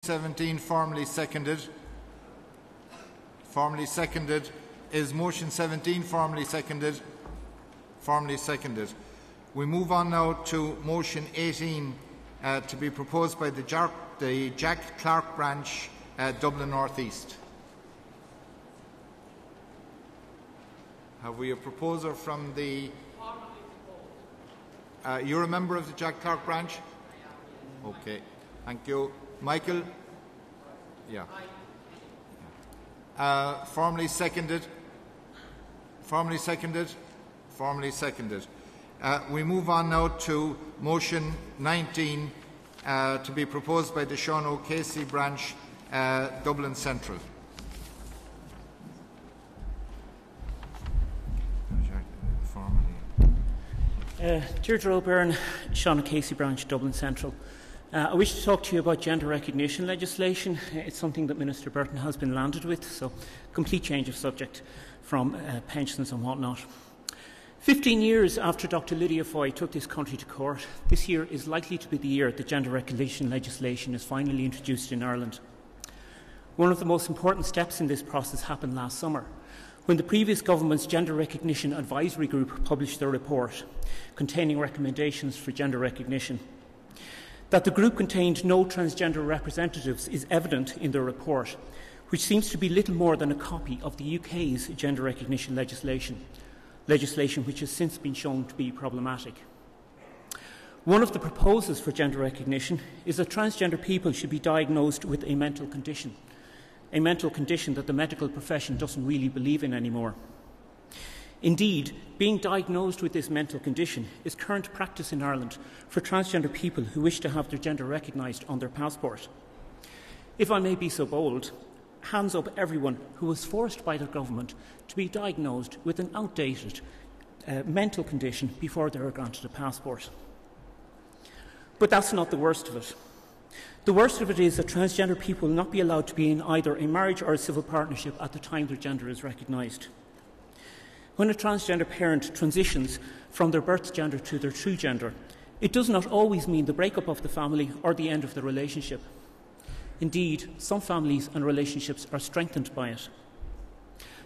17 formally seconded. Formally seconded. Is motion 17 formally seconded? Formally seconded. We move on now to motion 18 to be proposed by the Jack Clark branch, Dublin North East. Have we a proposer from the... you're a member of the Jack Clark branch? Okay, thank you. Michael? Yeah. Formally seconded? Formally seconded? Formally seconded. We move on now to motion 19 to be proposed by the Sean O'Casey branch, Dublin Central. Deirdre O'Byrne, Sean O'Casey branch, Dublin Central. I wish to talk to you about gender recognition legislation. It's something that Minister Burton has been landed with, so complete change of subject from pensions and whatnot. 15 years after Dr. Lydia Foy took this country to court, this year is likely to be the year that gender recognition legislation is finally introduced in Ireland. One of the most important steps in this process happened last summer, when the previous government's Gender Recognition Advisory Group published their report containing recommendations for gender recognition. That the group contained no transgender representatives is evident in their report, which seems to be little more than a copy of the UK's gender recognition legislation which has since been shown to be problematic. One of the proposals for gender recognition is that transgender people should be diagnosed with a mental condition that the medical profession doesn't really believe in anymore. Indeed, being diagnosed with this mental condition is current practice in Ireland for transgender people who wish to have their gender recognised on their passport. If I may be so bold, hands up everyone who was forced by their government to be diagnosed with an outdated mental condition before they were granted a passport. But that's not the worst of it. The worst of it is that transgender people will not be allowed to be in either a marriage or a civil partnership at the time their gender is recognised. When a transgender parent transitions from their birth gender to their true gender, it does not always mean the breakup of the family or the end of the relationship. Indeed, some families and relationships are strengthened by it.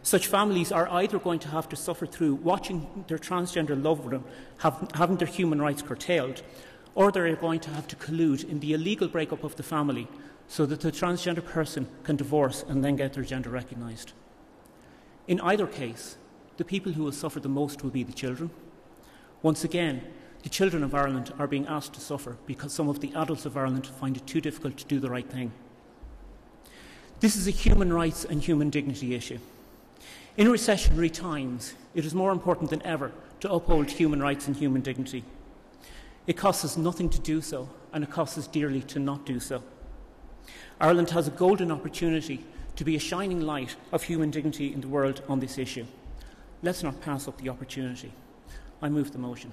Such families are either going to have to suffer through watching their transgender loved one having their human rights curtailed, or they are going to have to collude in the illegal breakup of the family so that the transgender person can divorce and then get their gender recognised. In either case, the people who will suffer the most will be the children. Once again, the children of Ireland are being asked to suffer because some of the adults of Ireland find it too difficult to do the right thing. This is a human rights and human dignity issue. In recessionary times, it is more important than ever to uphold human rights and human dignity. It costs us nothing to do so, and it costs us dearly to not do so. Ireland has a golden opportunity to be a shining light of human dignity in the world on this issue. Let's not pass up the opportunity. I move the motion.